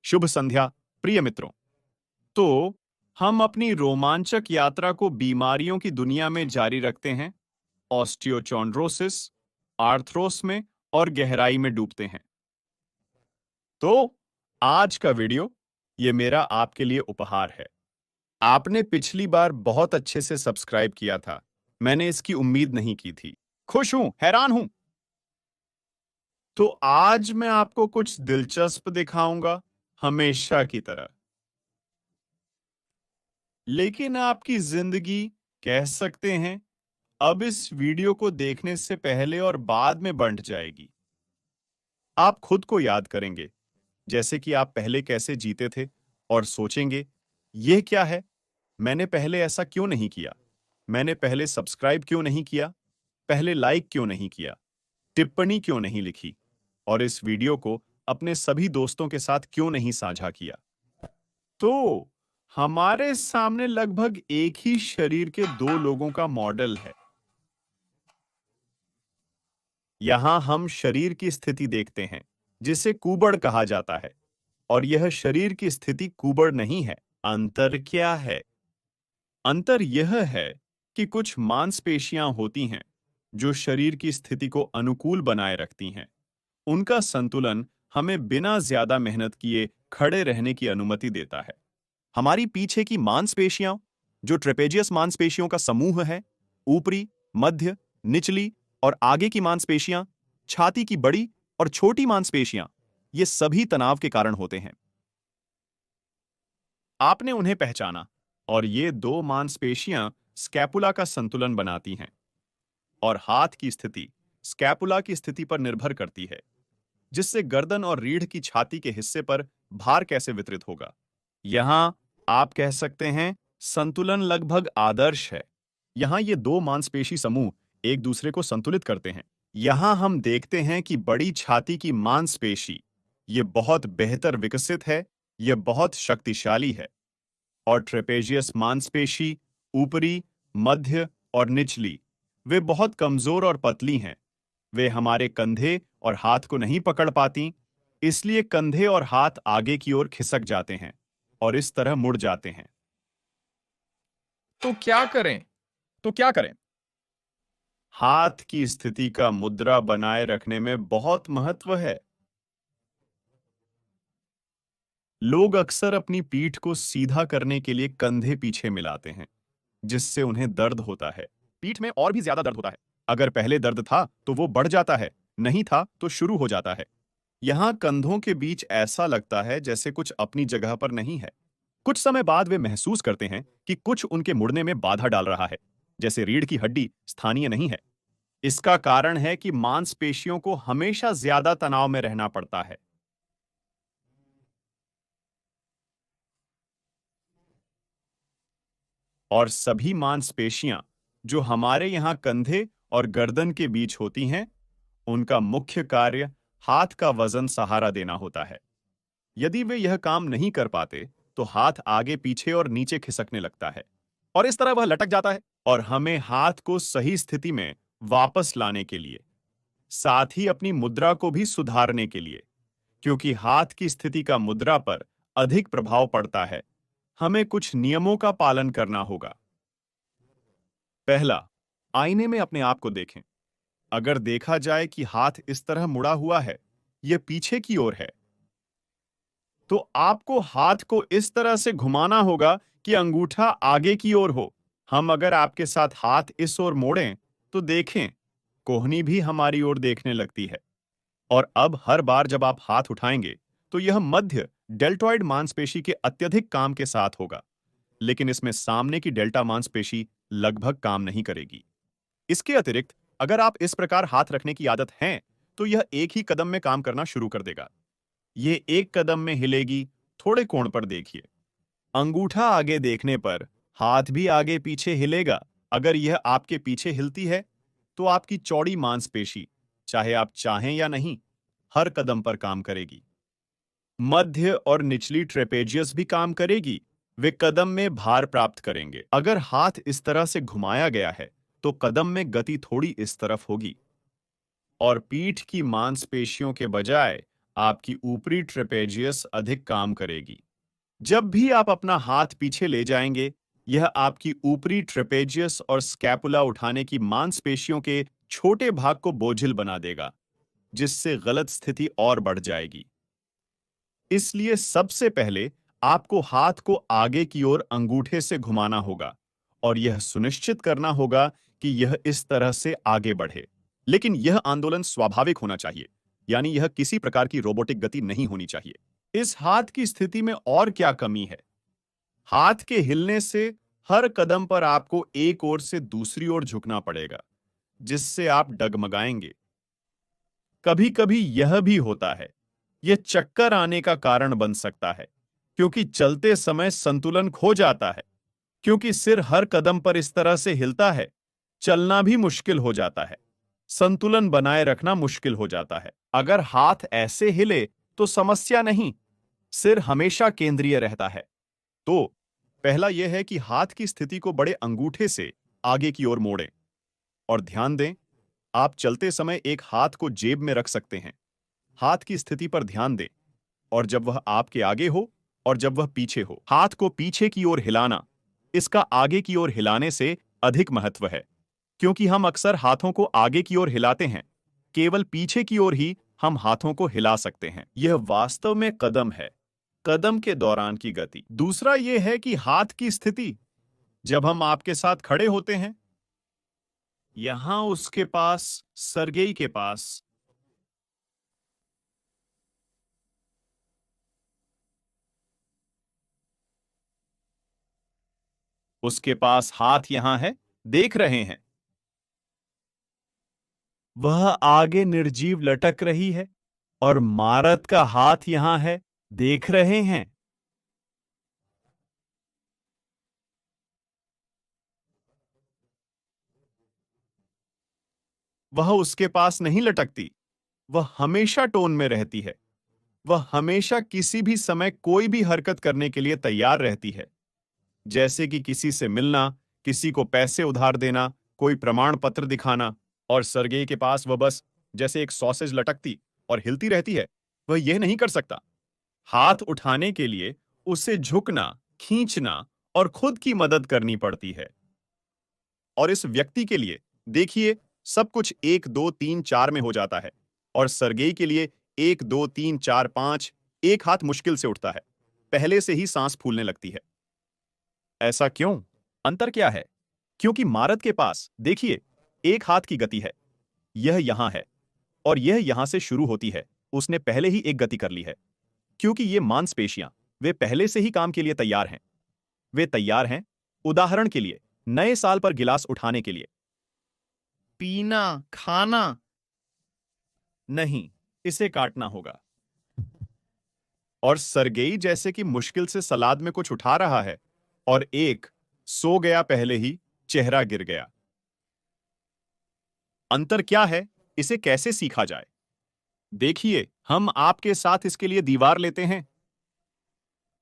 शुभ संध्या प्रिय मित्रों। तो हम अपनी रोमांचक यात्रा को बीमारियों की दुनिया में जारी रखते हैं, ऑस्टियोचोंड्रोसिस, आर्थ्रोस में और गहराई में डूबते हैं। तो आज का वीडियो ये मेरा आपके लिए उपहार है। आपने पिछली बार बहुत अच्छे से सब्सक्राइब किया था। मैंने इसकी उम्मीद नहीं की थी। खुश हूं, हैरान हूं। तो आज मैं आपको कुछ दिलचस्प दिखाऊंगा, हमेशा की तरह। लेकिन आपकी जिंदगी, कह सकते हैं, अब इस वीडियो को देखने से पहले और बाद में बंट जाएगी। आप खुद को याद करेंगे, जैसे कि आप पहले कैसे जीते थे, और सोचेंगे, यह क्या है? मैंने पहले ऐसा क्यों नहीं किया? मैंने पहले सब्सक्राइब क्यों नहीं किया? पहले लाइक क्यों नहीं किया? टिप्पणी क्यों नहीं लिखी? और इस वीडियो को अपने सभी दोस्तों के साथ क्यों नहीं साझा किया? तो हमारे सामने लगभग एक ही शरीर के दो लोगों का मॉडल है। यहां हम शरीर की स्थिति देखते हैं, जिसे कूबड़ कहा जाता है, और यह शरीर की स्थिति कूबड़ नहीं है। अंतर क्या है? अंतर यह है कि कुछ मांसपेशियां होती हैं जो शरीर की स्थिति को अनुकूल बनाए रखती हैं। उनका संतुलन हमें बिना ज्यादा मेहनत किए खड़े रहने की अनुमति देता है। हमारी पीछे की मांसपेशियां, जो ट्रेपेजियस मांसपेशियों का समूह है, ऊपरी, मध्य, निचली और आगे की मांसपेशियां, छाती की बड़ी और छोटी मांसपेशियां, ये सभी तनाव के कारण होते हैं। आपने उन्हें पहचाना, और ये दो मांसपेशियां स्कैपुला का संतुलन बनाती हैं, और हाथ की स्थिति स्कैपुला की स्थिति पर निर्भर करती है, जिससे गर्दन और रीढ़ की छाती के हिस्से पर भार कैसे वितरित होगा। यहां आप कह सकते हैं संतुलन लगभग आदर्श है। यहां ये दो मांसपेशी समूह एक दूसरे को संतुलित करते हैं। यहां हम देखते हैं कि बड़ी छाती की मांसपेशी ये बहुत बेहतर विकसित है, ये बहुत शक्तिशाली है, और ट्रेपेजियस मांसपेशी ऊपरी, मध्य और निचली, वे बहुत कमजोर और पतली हैं। वे हमारे कंधे और हाथ को नहीं पकड़ पाती, इसलिए कंधे और हाथ आगे की ओर खिसक जाते हैं और इस तरह मुड़ जाते हैं। तो क्या करें? तो क्या करें? हाथ की स्थिति का मुद्रा बनाए रखने में बहुत महत्व है। लोग अक्सर अपनी पीठ को सीधा करने के लिए कंधे पीछे मिलाते हैं, जिससे उन्हें दर्द होता है। पीठ में और भी ज्यादा दर्द होता है। अगर पहले दर्द था तो वो बढ़ जाता है, नहीं था तो शुरू हो जाता है। यहां कंधों के बीच ऐसा लगता है जैसे कुछ अपनी जगह पर नहीं है। कुछ समय बाद वे महसूस करते हैं कि कुछ उनके मुड़ने में बाधा डाल रहा है, जैसे रीढ़ की हड्डी स्थानीय नहीं है। इसका कारण है कि मांसपेशियों को हमेशा ज्यादा तनाव में रहना पड़ता है। और सभी मांसपेशियां जो हमारे यहां कंधे और गर्दन के बीच होती हैं, उनका मुख्य कार्य हाथ का वजन सहारा देना होता है। यदि वे यह काम नहीं कर पाते, तो हाथ आगे पीछे और नीचे खिसकने लगता है, और इस तरह वह लटक जाता है। और हमें हाथ को सही स्थिति में वापस लाने के लिए, साथ ही अपनी मुद्रा को भी सुधारने के लिए, क्योंकि हाथ की स्थिति का मुद्रा पर अधिक प्रभाव पड़ता है, हमें कुछ नियमों का पालन करना होगा। पहला, आईने में अपने आप को देखें। अगर देखा जाए कि हाथ इस तरह मुड़ा हुआ है, यह पीछे की ओर है, तो आपको हाथ को इस तरह से घुमाना होगा कि अंगूठा आगे की ओर हो। हम अगर आपके साथ हाथ इस ओर मोड़ें, तो देखें, कोहनी भी हमारी ओर देखने लगती है। और अब हर बार जब आप हाथ उठाएंगे, तो यह मध्य डेल्टॉइड मांसपेशी के अत्यधिक काम के साथ होगा, लेकिन इसमें सामने की डेल्टा मांसपेशी लगभग काम नहीं करेगी। इसके अतिरिक्त, अगर आप इस प्रकार हाथ रखने की आदत है, तो यह एक ही कदम में काम करना शुरू कर देगा। ये एक कदम में हिलेगी। थोड़े कोण पर देखिए। अंगूठा आगे देखने पर हाथ भी आगे पीछे हिलेगा। अगर यह आपके पीछे हिलती है, तो आपकी चौड़ी मांसपेशी, चाहे आप चाहें या नहीं, हर कदम पर काम करेगी। मध्य और निचली ट्रेपेजियस भी काम करेगी। वे कदम में भार प्राप्त करेंगे। अगर हाथ इस तरह से घुमाया गया है, तो कदम में गति थोड़ी इस तरफ होगी, और पीठ की मांसपेशियों के बजाय आपकी ऊपरी ट्रेपेजियस अधिक काम करेगी। जब भी आप अपना हाथ पीछे ले जाएंगे, यह आपकी ऊपरी ट्रेपेजियस और स्कैपुला उठाने की मांसपेशियों के छोटे भाग को बोझिल बना देगा, जिससे गलत स्थिति और बढ़ जाएगी। इसलिए सबसे पहले आपको हाथ को आगे की ओर अंगूठे से घुमाना होगा और यह सुनिश्चित करना होगा कि यह इस तरह से आगे बढ़े। लेकिन यह आंदोलन स्वाभाविक होना चाहिए, यानी यह किसी प्रकार की रोबोटिक गति नहीं होनी चाहिए। इस हाथ की स्थिति में और क्या कमी है? हाथ के हिलने से हर कदम पर आपको एक ओर से दूसरी ओर झुकना पड़ेगा, जिससे आप डगमगाएंगे। कभी कभी यह भी होता है, यह चक्कर आने का कारण बन सकता है, क्योंकि चलते समय संतुलन खो जाता है। क्योंकि सिर हर कदम पर इस तरह से हिलता है, चलना भी मुश्किल हो जाता है। संतुलन बनाए रखना मुश्किल हो जाता है। अगर हाथ ऐसे हिले तो समस्या नहीं, सिर हमेशा केंद्रीय रहता है। तो पहला यह है कि हाथ की स्थिति को बड़े अंगूठे से आगे की ओर मोड़ें और ध्यान दें, आप चलते समय एक हाथ को जेब में रख सकते हैं। हाथ की स्थिति पर ध्यान दें और जब वह आपके आगे हो और जब वह पीछे हो, हाथ को पीछे की ओर हिलाना इसका आगे की ओर हिलाने से अधिक महत्व है, क्योंकि हम अक्सर हाथों को आगे की ओर हिलाते हैं। केवल पीछे की ओर ही हम हाथों को हिला सकते हैं। यह वास्तव में कदम है, कदम के दौरान की गति। दूसरा यह है कि हाथ की स्थिति जब हम आपके साथ खड़े होते हैं, यहां उसके पास, सर्गेई के पास उसके पास हाथ यहां है, देख रहे हैं। वह आगे निर्जीव लटक रही है और मारत का हाथ यहां है, देख रहे हैं। वह उसके पास नहीं लटकती, वह हमेशा टोन में रहती है। वह हमेशा किसी भी समय कोई भी हरकत करने के लिए तैयार रहती है, जैसे कि किसी से मिलना, किसी को पैसे उधार देना, कोई प्रमाण पत्र दिखाना। और सरगेई के पास वह बस जैसे एक सॉसेज लटकती और हिलती रहती है, वह यह नहीं कर सकता। हाथ उठाने के लिए उसे झुकना, खींचना और खुद की मदद करनी पड़ती है। और इस व्यक्ति के लिए देखिए, सब कुछ 1 2 3 4 में हो जाता है और सरगेई के लिए 1 2 3 4 5 एक हाथ मुश्किल से उठता है। पहले से ही सांस फूलने लगती है। ऐसा क्यों? अंतर क्या है? क्योंकि मारत के पास देखिए, एक हाथ की गति है, यह यहां है और यह यहां से शुरू होती है। उसने पहले ही एक गति कर ली है, क्योंकि ये मांसपेशियां, वे पहले से ही काम के लिए तैयार हैं। वे तैयार हैं, उदाहरण के लिए, नए साल पर गिलास उठाने के लिए। पीना, खाना। नहीं, इसे काटना होगा। और सरगेई जैसे कि मुश्किल से सलाद में कुछ उठा रहा है और एक सो गया, पहले ही चेहरा गिर गया। अंतर क्या है? इसे कैसे सीखा जाए? देखिए, हम आपके साथ इसके लिए दीवार लेते हैं।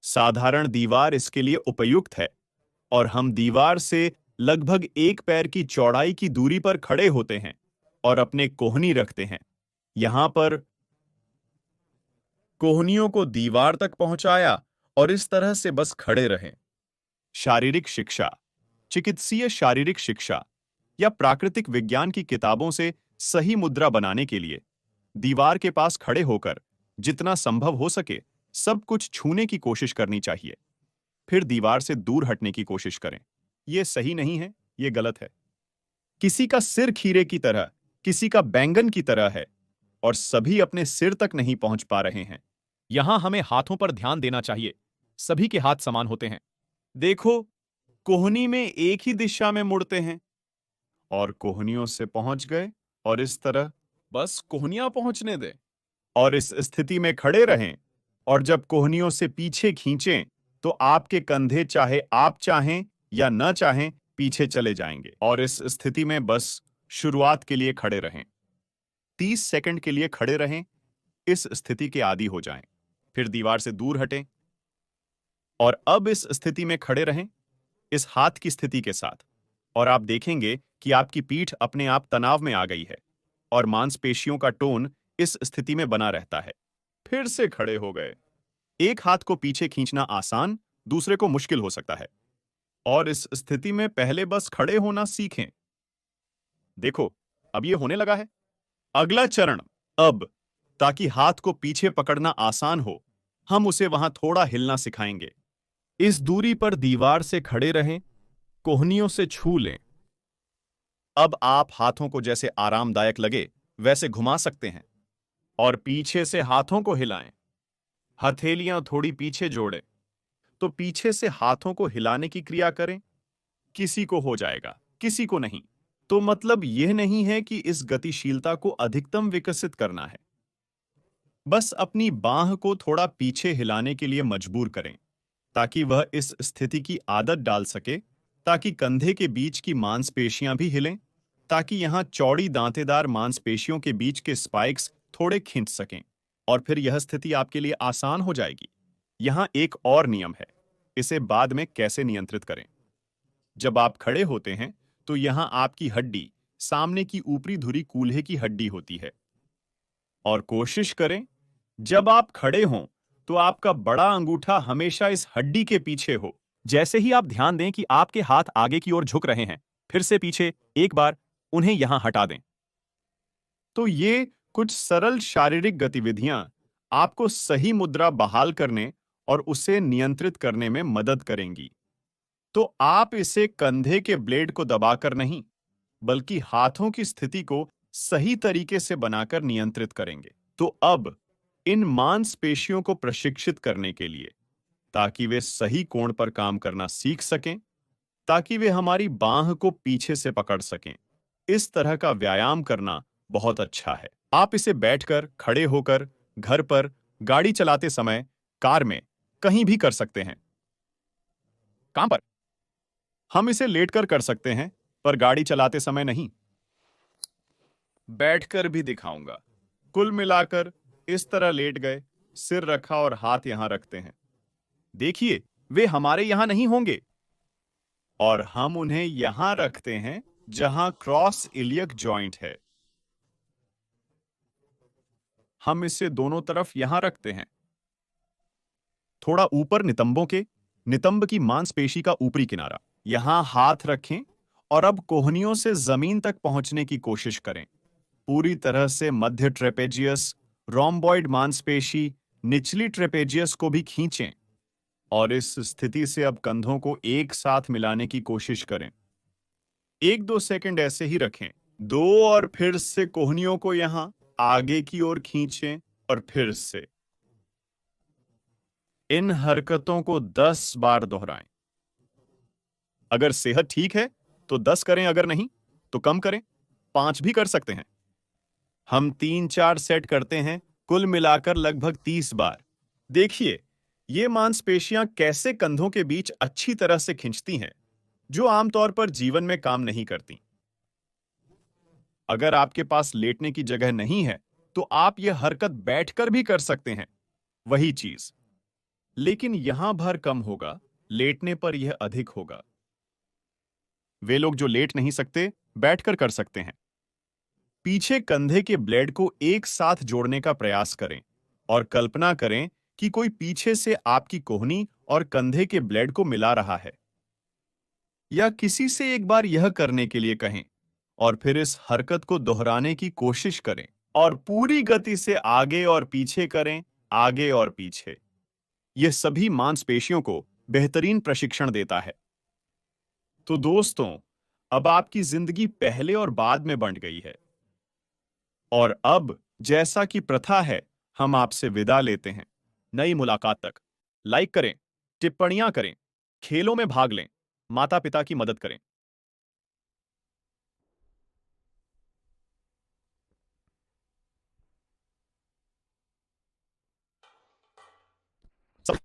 साधारण दीवार इसके लिए उपयुक्त है और हम दीवार से लगभग एक पैर की चौड़ाई की दूरी पर खड़े होते हैं और अपने कोहनी रखते हैं। यहां पर कोहनियों को दीवार तक पहुंचाया और इस तरह से बस खड़े रहें। शारीरिक शिक्षा, चिकित्सीय शारीरिक शिक्षा या प्राकृतिक विज्ञान की किताबों से सही मुद्रा बनाने के लिए दीवार के पास खड़े होकर जितना संभव हो सके सब कुछ छूने की कोशिश करनी चाहिए। फिर दीवार से दूर हटने की कोशिश करें। यह सही नहीं है, यह गलत है। किसी का सिर खीरे की तरह, किसी का बैंगन की तरह है और सभी अपने सिर तक नहीं पहुंच पा रहे हैं। यहां हमें हाथों पर ध्यान देना चाहिए। सभी के हाथ समान होते हैं। देखो, कोहनी में एक ही दिशा में मुड़ते हैं और कोहनियों से पहुंच गए और इस तरह बस कोहनियां पहुंचने दे। और इस स्थिति में खड़े रहें और जब कोहनियों से पीछे खींचें तो आपके कंधे, चाहे आप चाहें या न चाहें, पीछे चले जाएंगे। और इस स्थिति में बस शुरुआत के लिए खड़े रहें। 30 सेकंड के लिए खड़े रहें, इस स्थिति के आदी हो जाएं। फिर दीवार से दूर हटें और अब इस स्थिति में खड़े रहें, इस हाथ की स्थिति के साथ। और आप देखेंगे कि आपकी पीठ अपने आप तनाव में आ गई है और मांसपेशियों का टोन इस स्थिति में बना रहता है। फिर से खड़े हो गए। एक हाथ को पीछे खींचना आसान, दूसरे को मुश्किल हो सकता है, और इस स्थिति में पहले बस खड़े होना सीखें। देखो, अब ये होने लगा है। अगला चरण, अब ताकि हाथ को पीछे पकड़ना आसान हो, हम उसे वहां थोड़ा हिलना सिखाएंगे। इस दूरी पर दीवार से खड़े रहें, कोहनियों से छू लें। अब आप हाथों को जैसे आरामदायक लगे वैसे घुमा सकते हैं और पीछे से हाथों को हिलाएं। हथेलियां थोड़ी पीछे जोड़ें, तो पीछे से हाथों को हिलाने की क्रिया करें। किसी को हो जाएगा, किसी को नहीं। तो मतलब यह नहीं है कि इस गतिशीलता को अधिकतम विकसित करना है। बस अपनी बांह को थोड़ा पीछे हिलाने के लिए मजबूर करें, ताकि वह इस स्थिति की आदत डाल सके, ताकि कंधे के बीच की मांसपेशियां भी हिलें, ताकि यहां चौड़ी दांतेदार मांसपेशियों के बीच के स्पाइक्स थोड़े खींच सकें, और फिर यह स्थिति आपके लिए आसान हो जाएगी। यहां एक और नियम है, इसे बाद में कैसे नियंत्रित करें। जब आप खड़े होते हैं, तो यहां आपकी हड्डी सामने की ऊपरी धुरी कूल्हे की हड्डी होती है, और कोशिश करें जब आप खड़े हों तो आपका बड़ा अंगूठा हमेशा इस हड्डी के पीछे हो। जैसे ही आप ध्यान दें कि आपके हाथ आगे की ओर झुक रहे हैं, फिर से पीछे एक बार उन्हें यहां हटा दें। तो ये कुछ सरल शारीरिक गतिविधियां आपको सही मुद्रा बहाल करने और उसे नियंत्रित करने में मदद करेंगी। तो आप इसे कंधे के ब्लेड को दबाकर नहीं, बल्कि हाथों की स्थिति को सही तरीके से बनाकर नियंत्रित करेंगे। तो अब इन मांसपेशियों को प्रशिक्षित करने के लिए, ताकि वे सही कोण पर काम करना सीख सकें, ताकि वे हमारी बांह को पीछे से पकड़ सकें, इस तरह का व्यायाम करना बहुत अच्छा है। आप इसे बैठकर, खड़े होकर, घर पर, गाड़ी चलाते समय, कार में, कहीं भी कर सकते हैं। काम पर हम इसे लेटकर कर सकते हैं, पर गाड़ी चलाते समय नहीं। बैठकर भी दिखाऊंगा। कुल मिलाकर इस तरह लेट गए, सिर रखा और हाथ यहां रखते हैं। देखिए, वे हमारे यहां नहीं होंगे, और हम उन्हें यहां रखते हैं जहां क्रॉस इलियक जॉइंट है। हम इसे दोनों तरफ यहां रखते हैं, थोड़ा ऊपर नितंब की मांसपेशी का ऊपरी किनारा। यहां हाथ रखें और अब कोहनियों से जमीन तक पहुंचने की कोशिश करें। पूरी तरह से मध्य ट्रेपेजियस, रोम्बॉइड मांसपेशी, निचली ट्रेपेजियस को भी खींचें, और इस स्थिति से अब कंधों को एक साथ मिलाने की कोशिश करें। 1-2 सेकंड ऐसे ही रखें। दो, और फिर से कोहनियों को यहां आगे की ओर खींचें, और फिर से। इन हरकतों को 10 बार दोहराएं। अगर सेहत ठीक है तो 10 करें, अगर नहीं तो कम करें, 5 भी कर सकते हैं। हम 3-4 सेट करते हैं, कुल मिलाकर लगभग 30 बार। देखिए, ये मांसपेशियां कैसे कंधों के बीच अच्छी तरह से खिंचती हैं, जो आमतौर पर जीवन में काम नहीं करती। अगर आपके पास लेटने की जगह नहीं है, तो आप यह हरकत बैठकर भी कर सकते हैं, वही चीज। लेकिन यहां भार कम होगा, लेटने पर यह अधिक होगा। वे लोग जो लेट नहीं सकते, बैठकर कर सकते हैं। पीछे कंधे के ब्लेड को एक साथ जोड़ने का प्रयास करें, और कल्पना करें कि कोई पीछे से आपकी कोहनी और कंधे के ब्लेड को मिला रहा है। या किसी से एक बार यह करने के लिए कहें, और फिर इस हरकत को दोहराने की कोशिश करें, और पूरी गति से आगे और पीछे करें, आगे और पीछे। यह सभी मांसपेशियों को बेहतरीन प्रशिक्षण देता है। तो दोस्तों, अब आपकी जिंदगी पहले और बाद में बंट गई है। और अब, जैसा कि प्रथा है, हम आपसे विदा लेते हैं। नई मुलाकात तक लाइक करें, टिप्पणियां करें, खेलों में भाग लें, माता पिता की मदद करें।